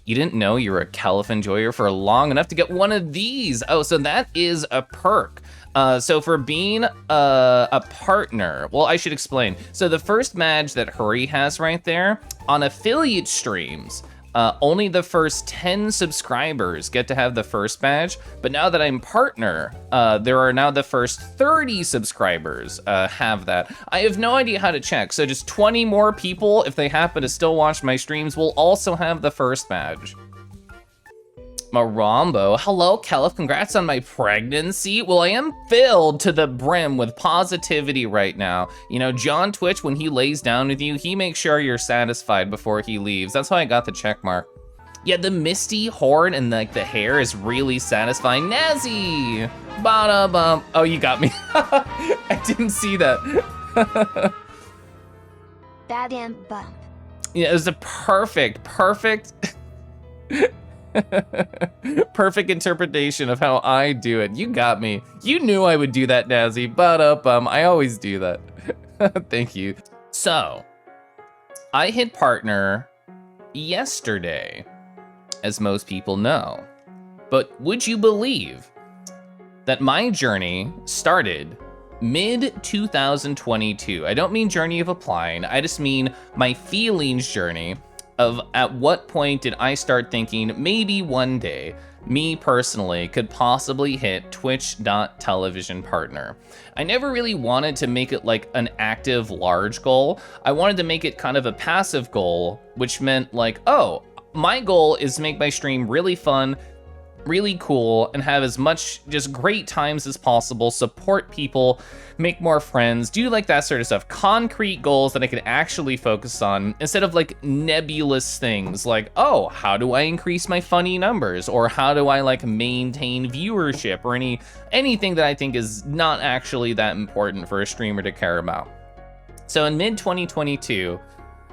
You didn't know you were a Caliph enjoyer for long enough to get one of these. Oh, so that is a perk. So for being a partner, well, I should explain. So the first badge that Hurry has right there, on affiliate streams, only the first 10 subscribers get to have the first badge, but now that I'm partner, there are now the first 30 subscribers have that. I have no idea how to check, so just 20 more people, if they happen to still watch my streams, will also have the first badge. Marambo, hello Caliph, congrats on my pregnancy. Well, I am filled to the brim with positivity right now. You know, John Twitch, when he lays down with you, he makes sure you're satisfied before he leaves. That's how I got the check mark. Yeah, the misty horn and like the hair is really satisfying. Nazi! Ba-da-bum. Oh, you got me. I didn't see that. Bad and bump. Yeah, it was a perfect perfect interpretation of how I do it. You got me. You knew I would do that, Nazi. But I always do that. Thank you. So, I hit partner yesterday, as most people know. But would you believe that my journey started mid-2022? I don't mean journey of applying. I just mean my feelings journey of at what point did I start thinking maybe one day, me personally, could possibly hit Twitch.television partner. I never really wanted to make it like an active large goal. I wanted to make it kind of a passive goal, which meant like, oh, my goal is to make my stream really fun, really cool, and have as much just great times as possible, support people, make more friends, do like that sort of stuff. Concrete goals that I could actually focus on instead of like nebulous things like, oh, how do I increase my funny numbers? Or how do I like maintain viewership or anything that I think is not actually that important for a streamer to care about. So in mid-2022,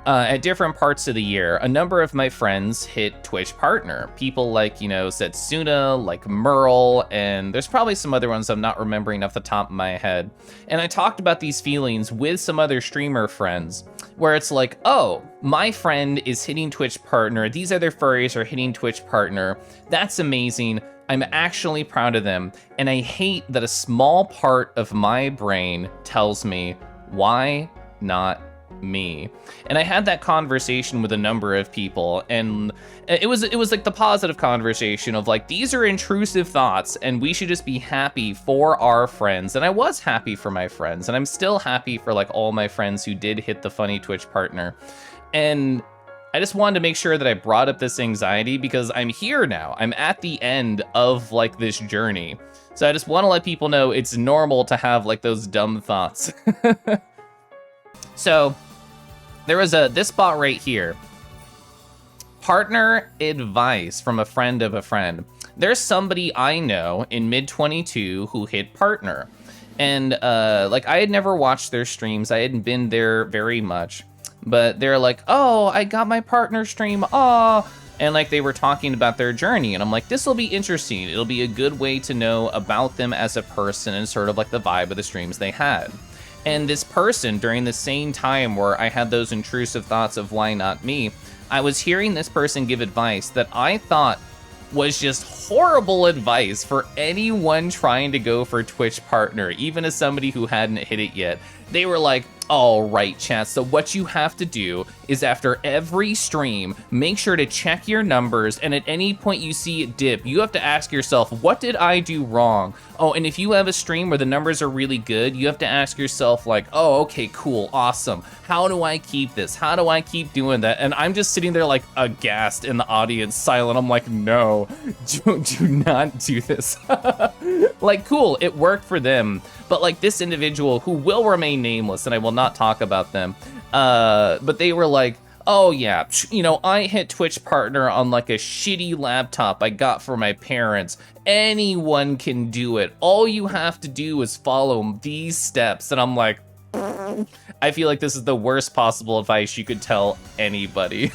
at different parts of the year, a number of my friends hit Twitch partner. People like, you know, Setsuna, like Merle, and there's probably some other ones I'm not remembering off the top of my head. And I talked about these feelings with some other streamer friends, where it's like, oh, my friend is hitting Twitch partner, these other furries are hitting Twitch partner, that's amazing, I'm actually proud of them, and I hate that a small part of my brain tells me, why not me? And I had that conversation with a number of people, and it was like the positive conversation of like, these are intrusive thoughts and we should just be happy for our friends. And I was happy for my friends, and I'm still happy for like all my friends who did hit the funny Twitch partner. And I just wanted to make sure that I brought up this anxiety because I'm here now. I'm at the end of like this journey. So I just want to let people know it's normal to have like those dumb thoughts. So there was this spot right here. Partner advice from a friend of a friend. There's somebody I know in mid-22 who hit partner. And like I had never watched their streams. I hadn't been there very much. But they're like, oh, I got my partner stream, aw. And like they were talking about their journey. And I'm like, this will be interesting. It'll be a good way to know about them as a person and sort of like the vibe of the streams they had. And this person, during the same time where I had those intrusive thoughts of why not me, I was hearing this person give advice that I thought was just horrible advice for anyone trying to go for Twitch partner, even as somebody who hadn't hit it yet. They were like, all right, chat, so what you have to do is after every stream, make sure to check your numbers, and at any point you see it dip, you have to ask yourself, what did I do wrong? Oh, and if you have a stream where the numbers are really good, you have to ask yourself like, oh, okay, cool, awesome. How do I keep this? How do I keep doing that? And I'm just sitting there like aghast in the audience, silent. I'm like, no, do not do this. Like, cool, it worked for them. But like this individual who will remain nameless, and I will not talk about them, but they were like, oh yeah, you know, I hit Twitch partner on like a shitty laptop I got for my parents. Anyone can do it. All you have to do is follow these steps. And I'm like, I feel like this is the worst possible advice you could tell anybody.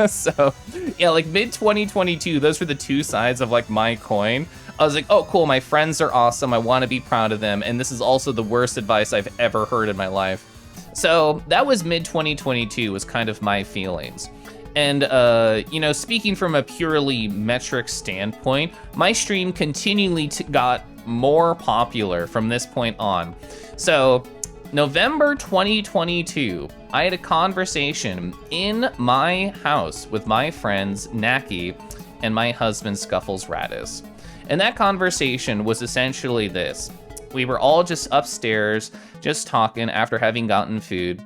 So yeah, like mid-2022, those were the two sides of like my coin. I was like, oh cool, my friends are awesome, I want to be proud of them, and this is also the worst advice I've ever heard in my life. So that was mid-2022 was kind of my feelings. And, speaking from a purely metric standpoint, my stream continually got more popular from this point on. So, November 2022, I had a conversation in my house with my friends Naki and my husband Scuffles Radis. And that conversation was essentially this. We were all just upstairs, just talking after having gotten food.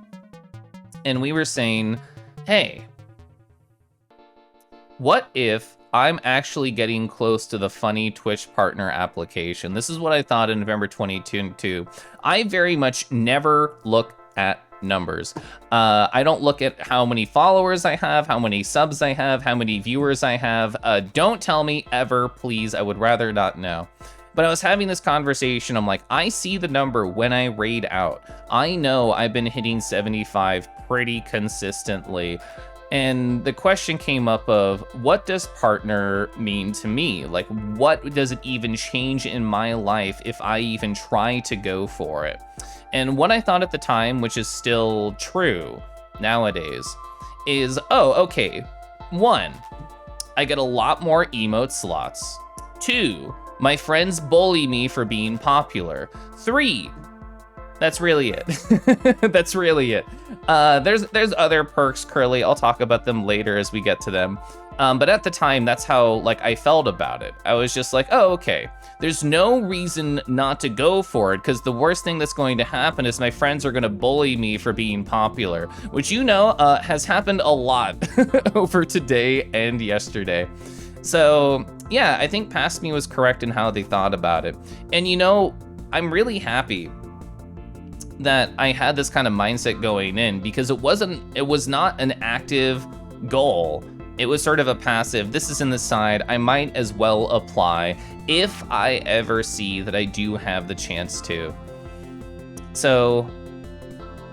And we were saying, hey, what if I'm actually getting close to the funny Twitch partner application? This is what I thought in November 2022. I very much never look at numbers. I don't look at how many followers I have, how many subs I have, how many viewers I have. Don't tell me ever, please. I would rather not know. But I was having this conversation. I'm like, I see the number when I raid out. I know I've been hitting 75 pretty consistently. And the question came up of, what does partner mean to me? Like, what does it even change in my life if I even try to go for it? And what I thought at the time, which is still true nowadays, is, oh, okay, 1, I get a lot more emote slots. 2, my friends bully me for being popular. 3, that's really it. That's really it. There's other perks, Curly. I'll talk about them later as we get to them. But at the time, that's how I felt about it. I was just like, oh, okay. There's no reason not to go for it, because the worst thing that's going to happen is my friends are going to bully me for being popular, which has happened a lot over today and yesterday. So yeah, I think Past Me was correct in how they thought about it. And I'm really happy that I had this kind of mindset going in, because it was not an active goal. It was sort of a passive, this is in the side, I might as well apply if I ever see that I do have the chance to. So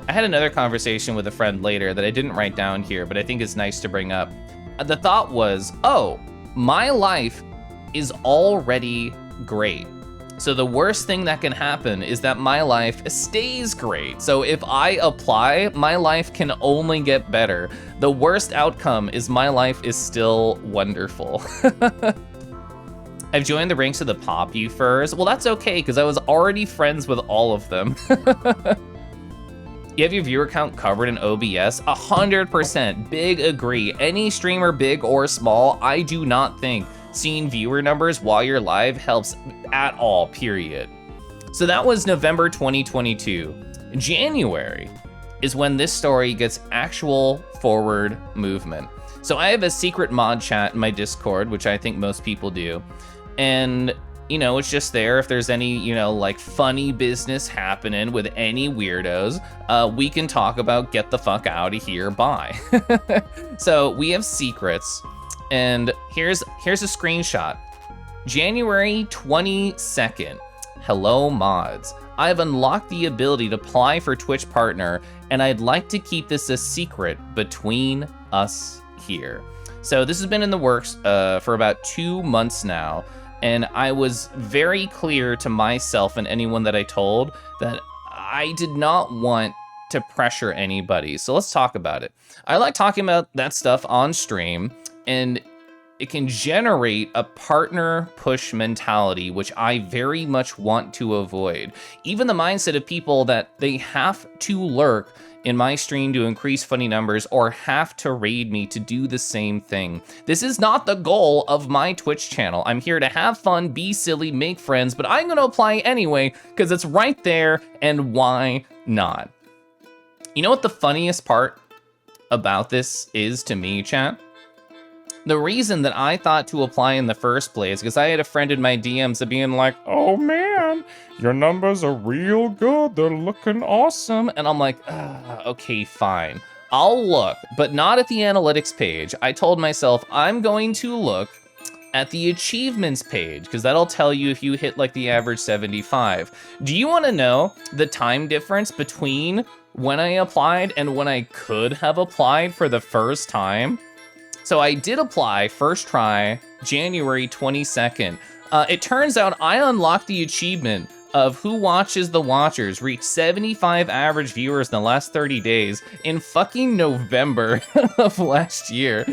I had another conversation with a friend later that I didn't write down here, but I think it's nice to bring up. The thought was, oh, my life is already great. So the worst thing that can happen is that my life stays great. So if I apply, my life can only get better. The worst outcome is my life is still wonderful. I've joined the ranks of the Pop You Furs. Well, that's okay, because I was already friends with all of them. You have your viewer count covered in OBS? 100%, big agree. Any streamer, big or small, I do not think seeing viewer numbers while you're live helps at all, period. So that was November 2022. January is when this story gets actual forward movement. So I have a secret mod chat in my Discord, which I think most people do. And it's just there if there's any, funny business happening with any weirdos, we can talk about get the fuck out of here, bye. So we have secrets. And here's a screenshot. January 22nd. Hello, mods. I've unlocked the ability to apply for Twitch Partner, and I'd like to keep this a secret between us here. So this has been in the works for about 2 months now, and I was very clear to myself and anyone that I told that I did not want to pressure anybody. So let's talk about it. I like talking about that stuff on stream, and it can generate a partner push mentality, which I very much want to avoid. Even the mindset of people that they have to lurk in my stream to increase funny numbers or have to raid me to do the same thing. This is not the goal of my Twitch channel. I'm here to have fun, be silly, make friends, but I'm gonna apply anyway because it's right there, and why not? You know what the funniest part about this is to me, chat? The reason that I thought to apply in the first place, because I had a friend in my DMs of being like, oh man, your numbers are real good, they're looking awesome. And I'm like, okay, fine. I'll look, but not at the analytics page. I told myself I'm going to look at the achievements page, because that'll tell you if you hit the average 75. Do you want to know the time difference between when I applied and when I could have applied for the first time? So I did apply first try, January 22nd. It turns out I unlocked the achievement of Who Watches the Watchers reached 75 average viewers in the last 30 days in fucking November of last year.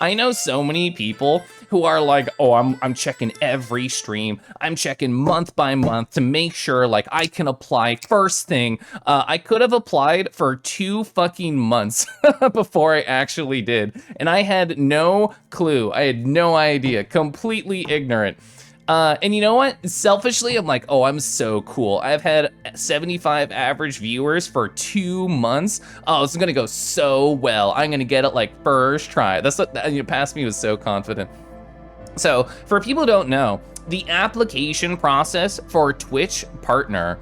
I know so many people who are like, oh, I'm checking every stream. I'm checking month by month to make sure like I can apply first thing. I could have applied for 2 fucking months before I actually did. And I had no clue. I had no idea. Completely ignorant. And you know what? Selfishly, I'm like, oh, I'm so cool. I've had 75 average viewers for 2 months. Oh, this is gonna go so well. I'm gonna get it like first try. That's what, past me was so confident. So for people who don't know, the application process for Twitch Partner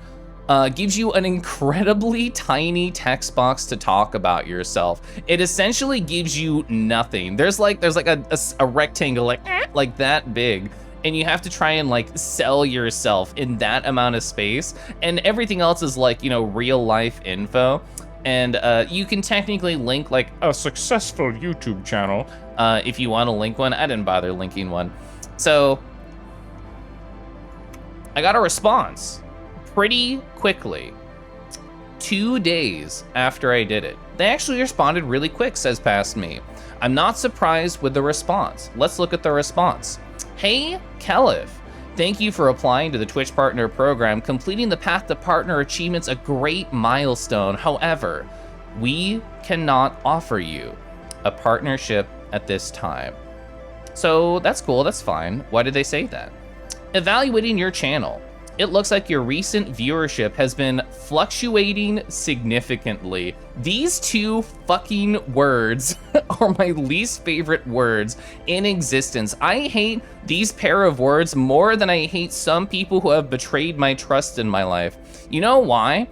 gives you an incredibly tiny text box to talk about yourself. It essentially gives you nothing. There's like a rectangle like that big, and you have to try and like sell yourself in that amount of space, and everything else is like, you know, real life info. And you can technically link like a successful YouTube channel if you want to link one. I didn't bother linking one. So I got a response pretty quickly, 2 days after I did it. They actually responded really quick, says Past Me. I'm not surprised with the response. Let's look at the response. Hey, Kelif. Thank you for applying to the Twitch Partner Program. Completing the Path to Partner achievement's a great milestone. However, we cannot offer you a partnership at this time. So that's cool, that's fine. Why did they say that? Evaluating your channel. It looks like your recent viewership has been fluctuating significantly. These 2 fucking words are my least favorite words in existence. I hate these pair of words more than I hate some people who have betrayed my trust in my life. You know why?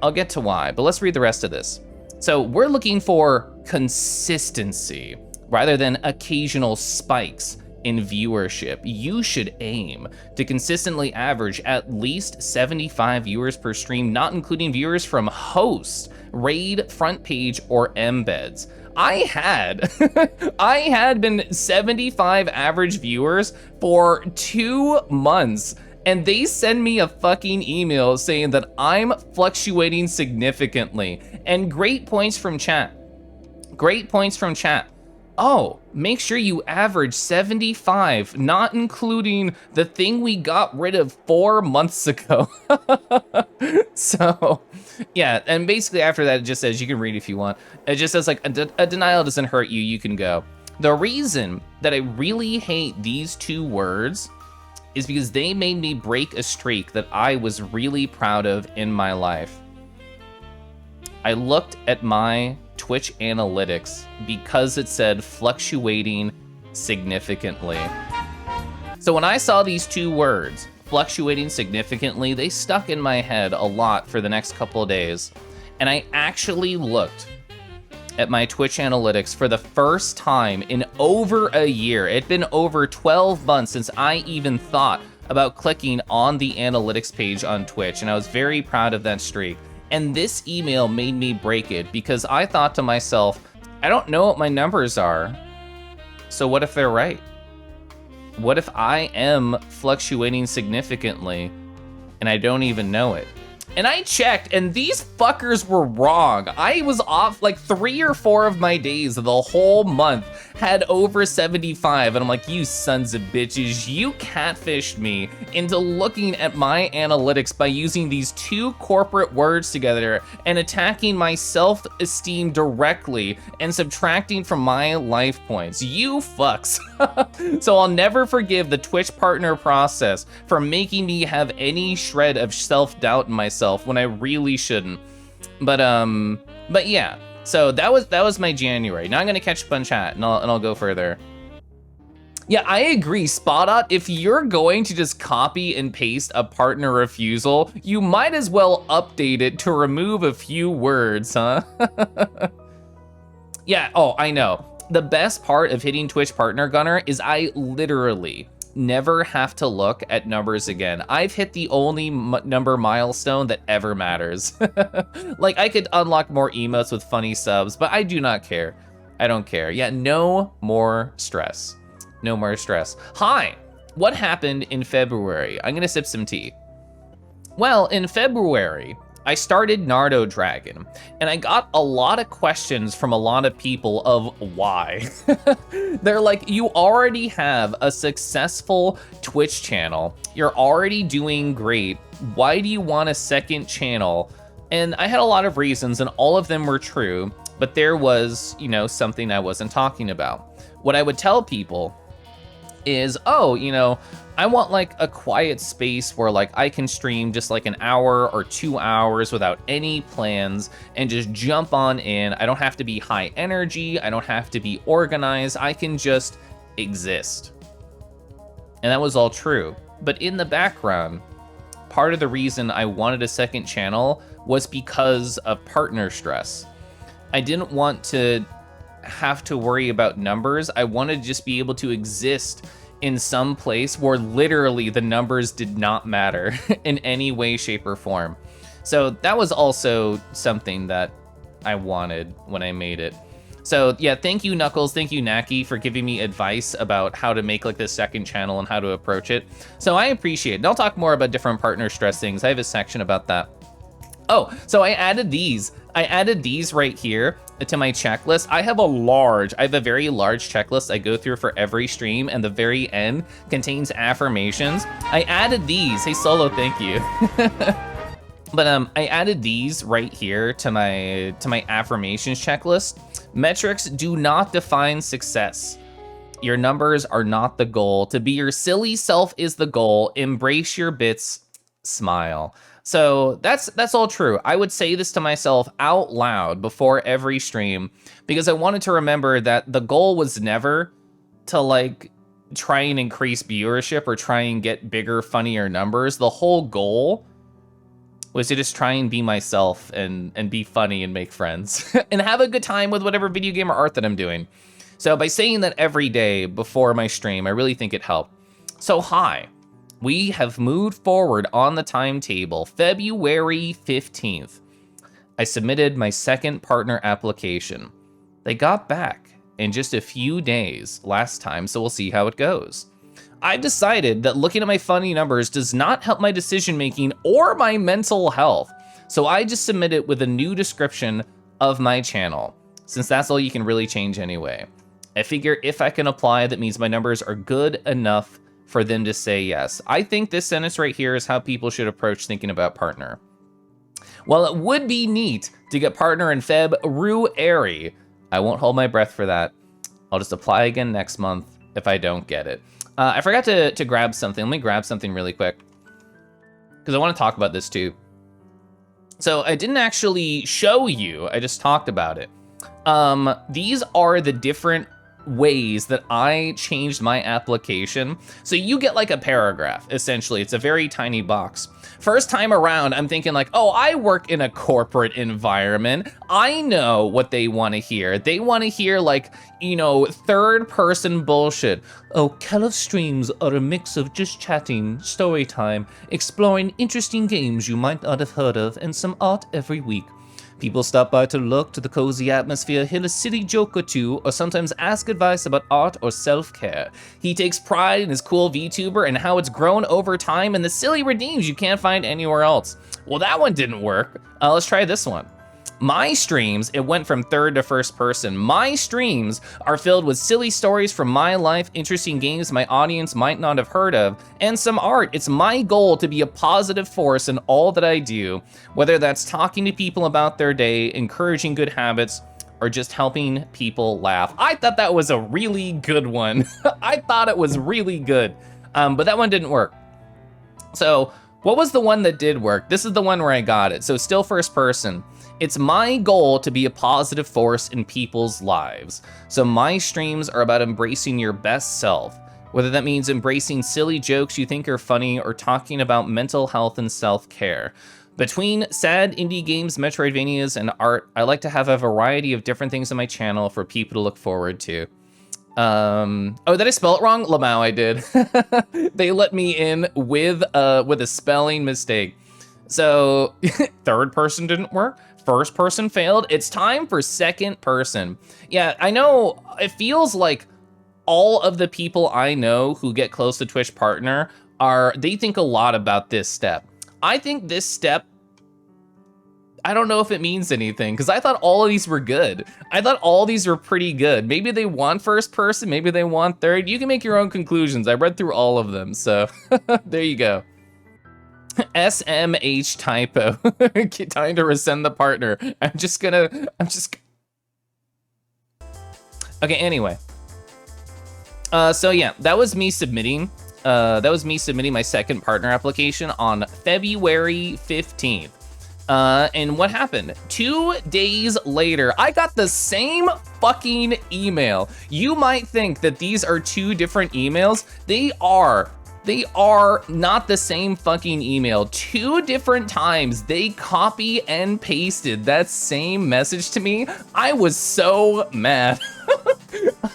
I'll get to why, but let's read the rest of this. So we're looking for consistency rather than occasional spikes in viewership. You should aim to consistently average at least 75 viewers per stream, not including viewers from host, raid, front page, or embeds. I had been 75 average viewers for 2 months, and they send me a fucking email saying that I'm fluctuating significantly. And great points from chat. Great points from chat. Oh, make sure you average 75, not including the thing we got rid of 4 months ago. So, yeah, and basically after that, it just says, you can read if you want. It just says like, a denial doesn't hurt you, you can go. The reason that I really hate these 2 words is because they made me break a streak that I was really proud of in my life. I looked at my Twitch analytics because it said fluctuating significantly. So when I saw these 2 words, fluctuating significantly, they stuck in my head a lot for the next couple of days. And I actually looked at my Twitch analytics for the first time in over a year. It'd been over 12 months since I even thought about clicking on the analytics page on Twitch, and I was very proud of that streak. And this email made me break it because I thought to myself, I don't know what my numbers are, so what if they're right? What if I am fluctuating significantly and I don't even know it? And I checked, and these fuckers were wrong. I was off like 3 or 4 of my days of the whole month had over 75, and I'm like, you sons of bitches, you catfished me into looking at my analytics by using these 2 corporate words together and attacking my self-esteem directly and subtracting from my life points. You fucks. So I'll never forgive the Twitch partner process for making me have any shred of self-doubt in myself when I really shouldn't. But yeah. So that was my January. Now I'm gonna catch up on chat and I'll go further. Yeah, I agree, Spotot. If you're going to just copy and paste a partner refusal, you might as well update it to remove a few words, huh? Yeah, oh, I know. The best part of hitting Twitch Partner Gunner is I literally never have to look at numbers again. I've hit the only number milestone that ever matters. Like, I could unlock more emotes with funny subs, but I do not care. I don't care. Yeah, no more stress. No more stress. Hi, what happened in February? I'm gonna sip some tea. Well, in February, I started Nardo Dragon, and I got a lot of questions from a lot of people of why. They're like, you already have a successful Twitch channel. You're already doing great. Why do you want a second channel? And I had a lot of reasons, and all of them were true, but there was, you know, something I wasn't talking about. What I would tell people is, oh, you know, I want like a quiet space where like I can stream just like an hour or 2 hours without any plans and just jump on in. I don't have to be high energy. I don't have to be organized. I can just exist. And that was all true. But in the background, part of the reason I wanted a second channel was because of partner stress. I didn't want to have to worry about numbers. I wanted to just be able to exist in some place where literally the numbers did not matter in any way, shape, or form. So that was also something that I wanted when I made it. So yeah, thank you Knuckles, thank you Naki for giving me advice about how to make like this second channel and how to approach it. So I appreciate it. And I'll talk more about different partner stress things. I have a section about that. Oh, so I added these right here to my checklist. I have a very large checklist I go through for every stream, and the very end contains affirmations. I added these. Hey Solo, thank you. But I added these right here to my affirmations checklist. Metrics do not define success. Your numbers are not the goal. To be your silly self is the goal. Embrace your bits, smile. So that's all true. I would say this to myself out loud before every stream because I wanted to remember that the goal was never to like try and increase viewership or try and get bigger, funnier numbers. The whole goal was to just try and be myself and be funny and make friends and have a good time with whatever video game or art that I'm doing. So by saying that every day before my stream, I really think it helped. So hi. We have moved forward on the timetable, February 15th. I submitted my second partner application. They got back in just a few days last time, so we'll see how it goes. I've decided that looking at my funny numbers does not help my decision making or my mental health, so I just submit it with a new description of my channel, since that's all you can really change anyway. I figure if I can apply, that means my numbers are good enough for them to say yes. I think this sentence right here is how people should approach thinking about partner. While it would be neat to get partner in February, I won't hold my breath for that. I'll just apply again next month if I don't get it. I forgot to grab something. Let me grab something really quick because I want to talk about this too. So I didn't actually show you, I just talked about it. These are the different ways that I changed my application. So you get like a paragraph, essentially. It's a very tiny box. First time around, I'm thinking like, oh, I work in a corporate environment. I know what they want to hear. They want to hear like, you know, third person bullshit. Oh, Kelov streams are a mix of just chatting, story time, exploring interesting games you might not have heard of, and some art every week. People stop by to look to the cozy atmosphere, hit a silly joke or two, or sometimes ask advice about art or self-care. He takes pride in his cool VTuber and how it's grown over time and the silly redeems you can't find anywhere else. Well, that one didn't work. Let's try this one. My streams, it went from third to first person. My streams are filled with silly stories from my life, interesting games my audience might not have heard of, and some art. It's my goal to be a positive force in all that I do, whether that's talking to people about their day, encouraging good habits, or just helping people laugh. I thought that was a really good one. I thought it was really good, but that one didn't work. So what was the one that did work? This is the one where I got it. So still first person. It's my goal to be a positive force in people's lives. So my streams are about embracing your best self, whether that means embracing silly jokes you think are funny or talking about mental health and self-care. Between sad indie games, Metroidvanias, and art, I like to have a variety of different things on my channel for people to look forward to. Oh, did I spell it wrong? Lamau, I did. They let me in with a spelling mistake. So third person didn't work. First person failed. It's time for second person. Yeah, I know it feels like all of the people I know who get close to Twitch partner they think a lot about this step. I think this step, I don't know if it means anything, because I thought all of these were good. I thought all these were pretty good. Maybe they want first person, maybe they want third. You can make your own conclusions. I read through all of them, so there you go. SMH typo. Time to resend the partner. Okay, anyway. So yeah, that was me submitting my second partner application on February 15th. And what happened? 2 days later, I got the same fucking email. You might think that these are 2 different emails. They are not the same fucking email. 2 different times they copy and pasted that same message to me. I was so mad.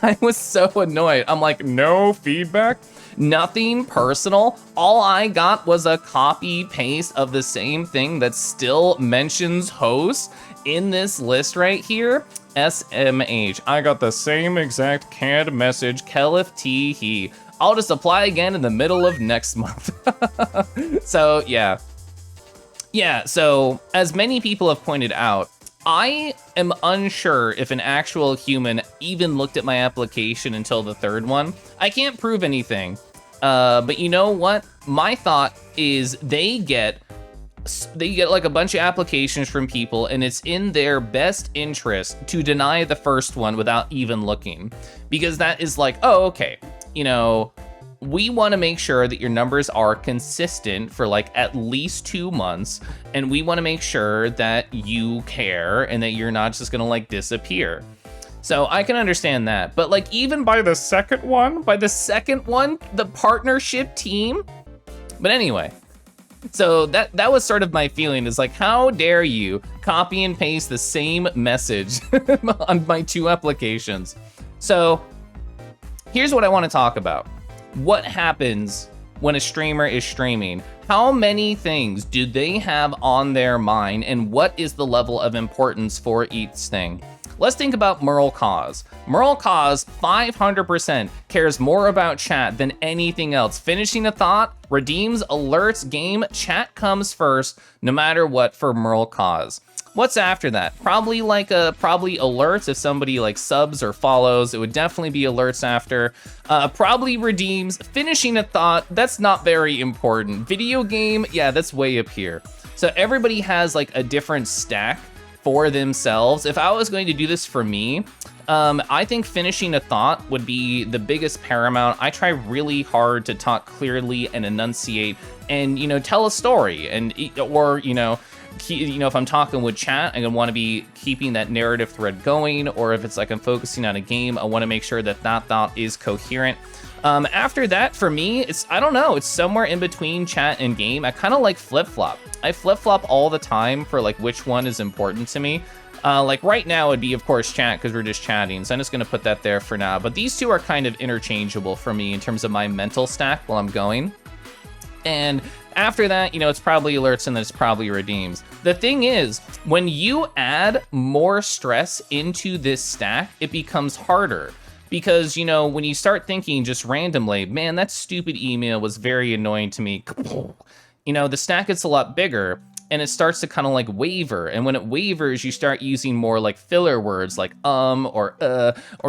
I was so annoyed. I'm like, no feedback? Nothing personal. All I got was a copy paste of the same thing that still mentions host in this list right here. SMH. I got the same exact canned message. Kelif T he. I'll just apply again in the middle of next month. So yeah. Yeah, so as many people have pointed out, I am unsure if an actual human even looked at my application until the third one. I can't prove anything, but you know what? My thought is they get like a bunch of applications from people, and it's in their best interest to deny the first one without even looking, because that is like, oh, okay, you know, we want to make sure that your numbers are consistent for like at least 2 months, and we want to make sure that you care and that you're not just gonna like disappear. So I can understand that, but like even by the second one, the partnership team. But anyway, so that was sort of my feeling, is like, how dare you copy and paste the same message on my 2 applications. So here's what I want to talk about. What happens when a streamer is streaming? How many things do they have on their mind, and what is the level of importance for each thing? Let's think about Merle Cause. Merle Cause 500% cares more about chat than anything else. Finishing a thought, redeems, alerts, game, chat comes first, no matter what for Merle Cause. What's after that? Probably alerts if somebody like subs or follows. It would definitely be alerts after. Probably redeems. Finishing a thought, that's not very important. Video game, yeah, that's way up here. So everybody has like a different stack for themselves. If I was going to do this for me, I think finishing a thought would be the biggest paramount. I try really hard to talk clearly and enunciate and, you know, tell a story, and, or, you know, if I'm talking with chat, I'm gonna want to be keeping that narrative thread going, or if it's like I'm focusing on a game, I want to make sure that that thought is coherent. After that, for me, I don't know, it's somewhere in between chat and game. I kind of like flip-flop. I flip-flop all the time for like which one is important to me. Like right now it'd be, of course, chat, because we're just chatting, so I'm just gonna put that there for now. But these 2 are kind of interchangeable for me in terms of my mental stack while I'm going. And after that, you know, it's probably alerts, and then it's probably redeems. The thing is, when you add more stress into this stack, it becomes harder. Because, you know, when you start thinking just randomly, man, that stupid email was very annoying to me, you know, the stack gets a lot bigger, and it starts to kind of like waver. And when it wavers, you start using more like filler words like or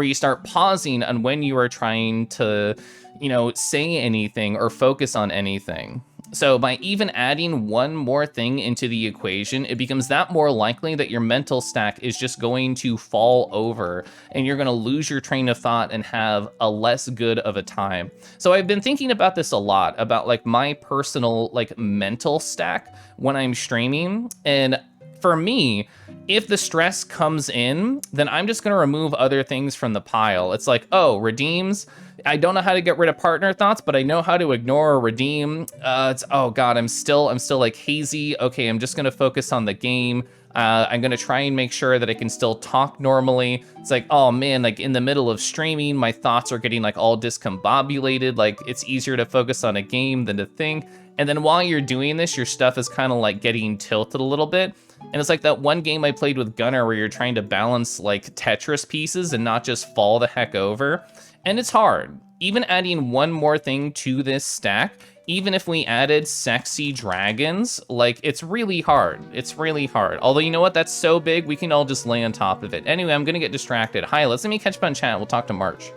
you start pausing on when you are trying to, you know, say anything or focus on anything. So by even adding one more thing into the equation, it becomes that more likely that your mental stack is just going to fall over, and you're going to lose your train of thought and have a less good of a time. So I've been thinking about this a lot, about like my personal like mental stack when I'm streaming. And for me, if the stress comes in, then I'm just gonna remove other things from the pile. It's like, oh, redeems. I don't know how to get rid of partner thoughts, but I know how to ignore or redeem. Oh God, I'm still like hazy. Okay, I'm just gonna focus on the game. I'm gonna try and make sure that I can still talk normally. It's like, oh man, like in the middle of streaming, my thoughts are getting like all discombobulated. Like it's easier to focus on a game than to think. And then while you're doing this, your stuff is kind of like getting tilted a little bit. And it's like that one game I played with Gunnar where you're trying to balance like Tetris pieces and not just fall the heck over. And it's hard. Even adding one more thing to this stack, even if we added sexy dragons, like it's really hard. It's really hard. Although you know what? That's so big, we can all just lay on top of it. Anyway, I'm gonna get distracted. Hi, let me catch up on chat. We'll talk to March.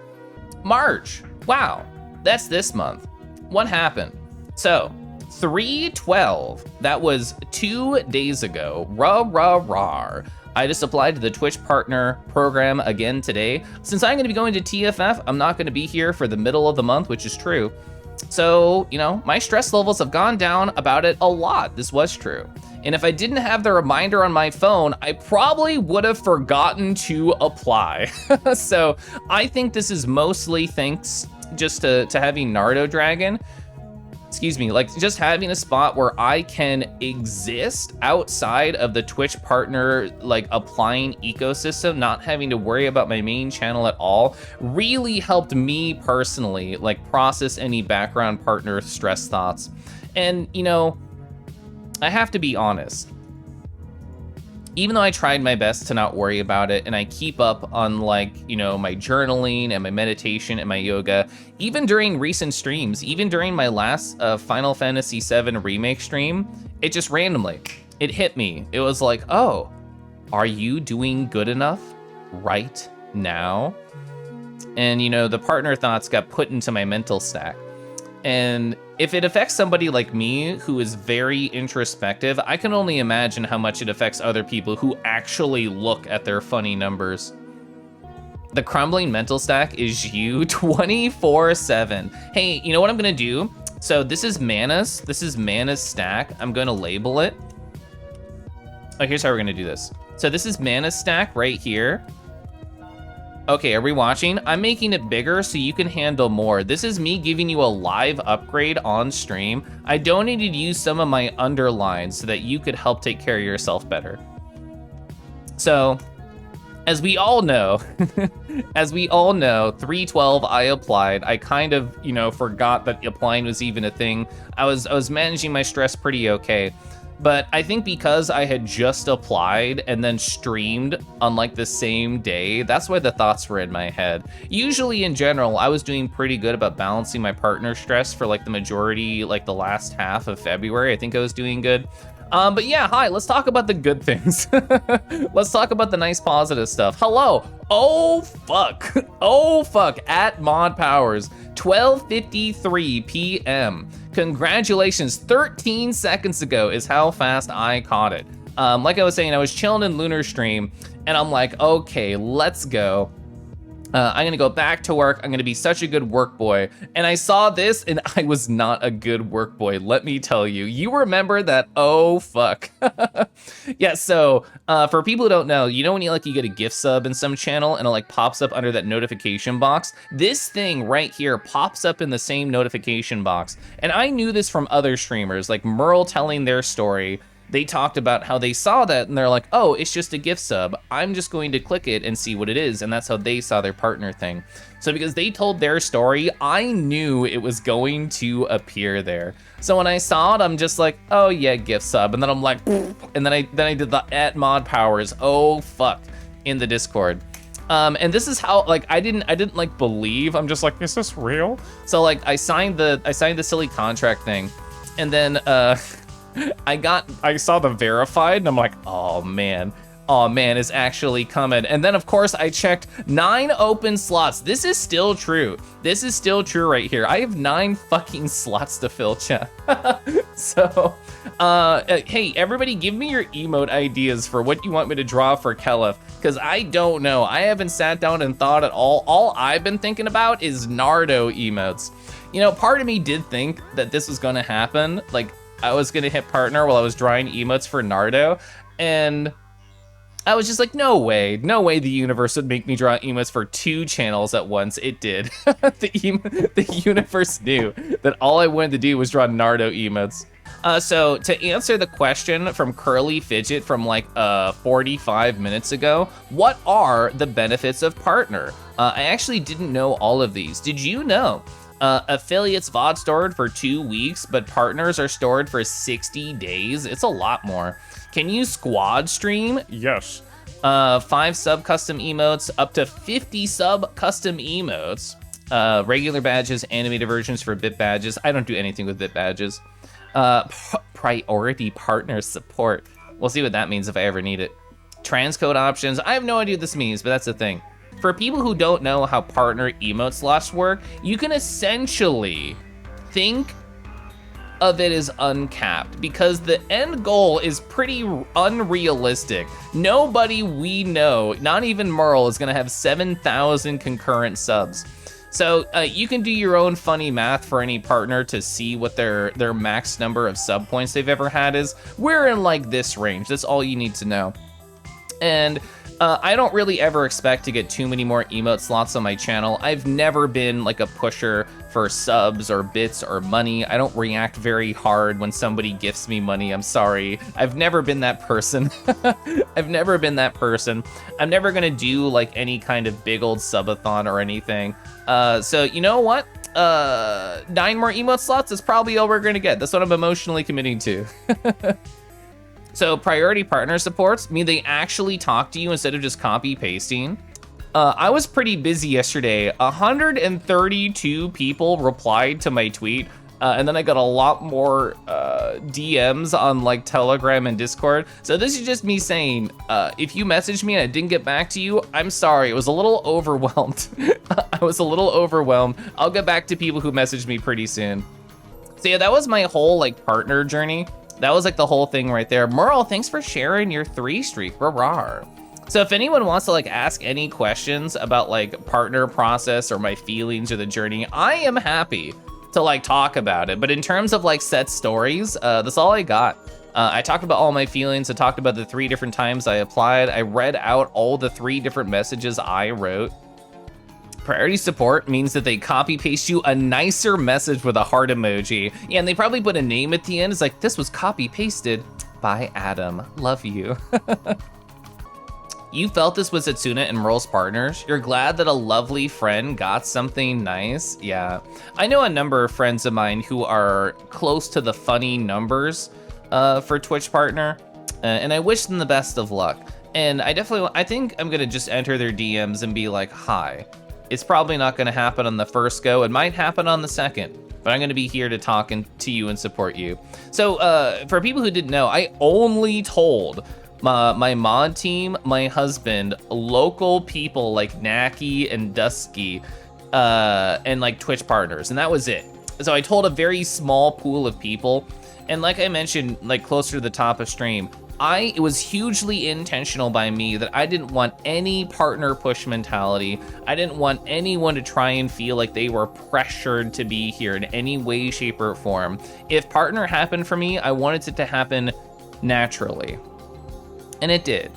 March, wow, that's this month. What happened? So, 3/12, that was 2 days ago. Rah. I just applied to the Twitch partner program again today. Since I'm gonna be going to TFF, I'm not gonna be here for the middle of the month, which is true. So, you know, my stress levels have gone down about it a lot. This was true. And if I didn't have the reminder on my phone, I probably would have forgotten to apply. So I think this is mostly thanks just to having Nardo Dragon. Excuse me, like just having a spot where I can exist outside of the Twitch partner, like applying ecosystem, not having to worry about my main channel at all, really helped me personally, like process any background partner stress thoughts. And, you know, I have to be honest. Even though I tried my best to not worry about it and I keep up on like, you know, my journaling and my meditation and my yoga, even during recent streams, even during my last Final Fantasy VII Remake stream, it just randomly, it hit me. It was like, oh, are you doing good enough right now? And, you know, the partner thoughts got put into my mental stack. And if it affects somebody like me who is very introspective, I can only imagine how much it affects other people who actually look at their funny numbers. The crumbling mental stack is you 24/7. Hey, you know what I'm gonna do? So this is Mana's stack. I'm gonna label it. Oh, here's how we're gonna do this. So this is Mana's stack right here. Okay, are we watching? I'm making it bigger so you can handle more. This is me giving you a live upgrade on stream. I donated you some of my underlines so that you could help take care of yourself better. So, as we all know, 3/12 I applied. I kind of, you know, forgot that applying was even a thing. I was managing my stress pretty okay. But I think because I had just applied and then streamed on like the same day, that's why the thoughts were in my head. Usually in general, I was doing pretty good about balancing my partner stress for like the majority, like the last half of February. I think I was doing good. But yeah, hi, let's talk about the good things. Let's talk about the nice positive stuff. Hello. Oh, fuck. Oh, fuck. At Mod Powers, 12:53 p.m. Congratulations, 13 seconds ago is how fast I caught it. Like I was saying, I was chilling in Lunar Stream, and I'm like, okay, let's go. I'm gonna go back to work. I'm gonna be such a good work boy. And I saw this and I was not a good work boy, let me tell you. You remember that, oh fuck. Yeah, so for people who don't know, you know when you get a gift sub in some channel and it like pops up under that notification box? This thing right here pops up in the same notification box. And I knew this from other streamers, like Merle telling their story. They talked about how they saw that and they're like, oh, it's just a gift sub. I'm just going to click it and see what it is. And that's how they saw their partner thing. So because they told their story, I knew it was going to appear there. So when I saw it, I'm just like, oh yeah, gift sub. And then I'm like, and then I did the at Mod Powers, oh fuck, in the Discord. And this is how, like, I didn't like believe. I'm just like, is this real? So like I signed the silly contract thing, and then I saw the verified and I'm like, oh man, it's actually coming. And then of course I checked 9 open slots. This is still true. This is still true right here. I have 9 fucking slots to fill, chat. So, hey, everybody give me your emote ideas for what you want me to draw for Kelef, because I don't know. I haven't sat down and thought at all. All I've been thinking about is Nardo emotes. You know, part of me did think that this was gonna happen. Like, I was gonna hit partner while I was drawing emotes for Nardo, and I was just like, no way the universe would make me draw emotes for 2 channels at once. It did. The universe knew that all I wanted to do was draw Nardo emotes. So to answer the question from Curly Fidget from like 45 minutes ago, what are the benefits of partner? I actually didn't know all of these. Did you know Affiliates VOD stored for 2 weeks, but partners are stored for 60 days. It's a lot more. Can you squad stream? Yes. 5 sub custom emotes, up to 50 sub custom emotes. Regular badges, animated versions for bit badges. I don't do anything with bit badges. Priority partner support. We'll see what that means if I ever need it. Transcode options. I have no idea what this means, but that's the thing. For people who don't know how partner emote slots work, you can essentially think of it as uncapped because the end goal is pretty unrealistic. Nobody we know, not even Merle, is gonna have 7,000 concurrent subs. So you can do your own funny math for any partner to see what their max number of sub points they've ever had is. We're in like this range. That's all you need to know. And I don't really ever expect to get too many more emote slots on my channel. I've never been like a pusher for subs or bits or money. I don't react very hard when somebody gifts me money. I'm sorry. I've never been that person. I've never been that person. I'm never gonna do like any kind of big old subathon or anything. So you know what? 9 more emote slots is probably all we're gonna get. That's what I'm emotionally committing to. So priority partner supports mean they actually talk to you instead of just copy pasting. I was pretty busy yesterday. 132 people replied to my tweet, and then I got a lot more DMs on like Telegram and Discord. So this is just me saying, if you messaged me and I didn't get back to you, I'm sorry. It was a little overwhelmed. I was a little overwhelmed. I'll get back to people who messaged me pretty soon. So yeah, that was my whole like partner journey. That was like the whole thing right there. Merle, thanks for sharing your 3 streak, rawr. So if anyone wants to like ask any questions about like partner process or my feelings or the journey, I am happy to like talk about it. But in terms of like set stories, that's all I got. I talked about all my feelings. I talked about the 3 different times I applied. I read out all the 3 different messages I wrote. Priority support means that they copy paste you a nicer message with a heart emoji. Yeah, and they probably put a name at the end. It's like, this was copy pasted by Adam. Love you. You felt this with Setsuna and Merle's partners. You're glad that a lovely friend got something nice. Yeah, I know a number of friends of mine who are close to the funny numbers for Twitch partner, and I wish them the best of luck. And I think I'm gonna just enter their DMs and be like, hi. It's probably not gonna happen on the first go. It might happen on the second, but I'm gonna be here to talk to you and support you. So for people who didn't know, I only told my mod team, my husband, local people like Naki and Dusky, and like Twitch partners, and that was it. So I told a very small pool of people, and like I mentioned, like closer to the top of stream, it was hugely intentional by me that I didn't want any partner push mentality. I didn't want anyone to try and feel like they were pressured to be here in any way, shape, or form. If partner happened for me, I wanted it to happen naturally. And it did.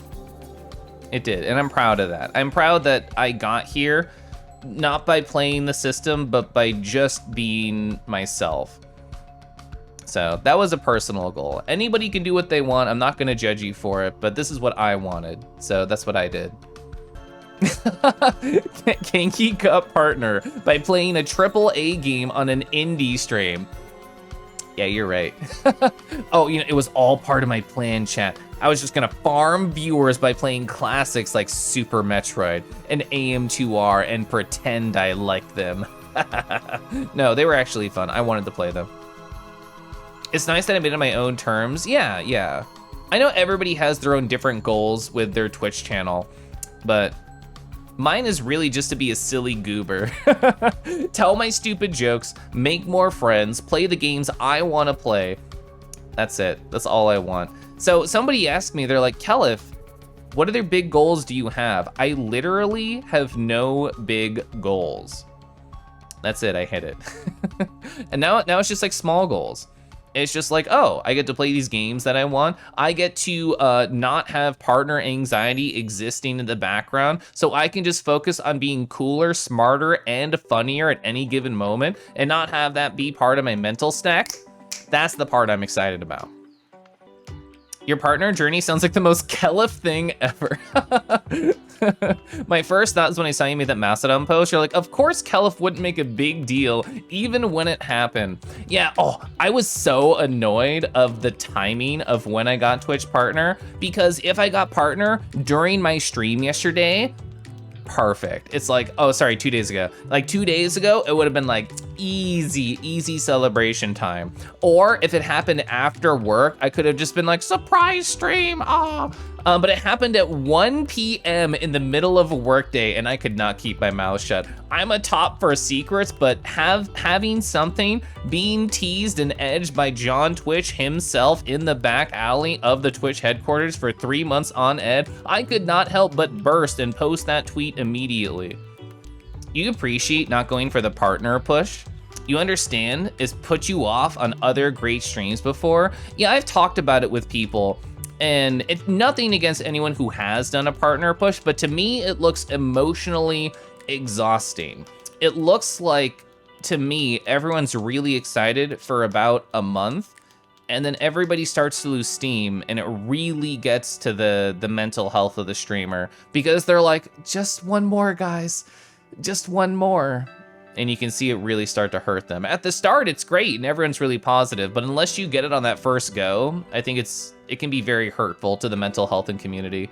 It did, and I'm proud of that. I'm proud that I got here, not by playing the system, but by just being myself. So that was a personal goal. Anybody can do what they want. I'm not gonna judge you for it, but this is what I wanted. So that's what I did. Genki Cup partner by playing a AAA game on an indie stream. Yeah, you're right. Oh, you know, it was all part of my plan, chat. I was just gonna farm viewers by playing classics like Super Metroid and AM2R and pretend I liked them. No, they were actually fun. I wanted to play them. It's nice that I made it on my own terms. Yeah. I know everybody has their own different goals with their Twitch channel, but mine is really just to be a silly goober. Tell my stupid jokes, make more friends, play the games I want to play. That's it. That's all I want. So somebody asked me, they're like, Kelif, what other big goals do you have? I literally have no big goals. That's it. I hit it. And now it's just like small goals. It's just like, oh, I get to play these games that I want. I get to not have partner anxiety existing in the background, so I can just focus on being cooler, smarter, and funnier at any given moment and not have that be part of my mental stack. That's the part I'm excited about. Your partner journey sounds like the most Kelif thing ever. My first thought is when I saw you made that Mastodon post, you're like, of course Kelif wouldn't make a big deal even when it happened. Yeah, I was so annoyed of the timing of when I got Twitch partner, because if I got partner during my stream yesterday, perfect. It's like, oh, sorry, 2 days ago. Like 2 days ago, it would have been like easy celebration time. Or if it happened after work, I could have just been like, surprise stream, but it happened at 1 p.m. in the middle of a workday, and I could not keep my mouth shut. I'm a top for secrets, but having something being teased and edged by John Twitch himself in the back alley of the Twitch headquarters for 3 months on end, I could not help but burst and post that tweet immediately. You appreciate not going for the partner push? You understand it's put you off on other great streams before? Yeah, I've talked about it with people, and it's nothing against anyone who has done a partner push, but to me, it looks emotionally exhausting. It looks like, to me, everyone's really excited for about a month, and then everybody starts to lose steam, and it really gets to the mental health of the streamer, because they're like, just one more, guys, just one more. And you can see it really start to hurt them. At the start, it's great and everyone's really positive, but unless you get it on that first go, I think it can be very hurtful to the mental health and community.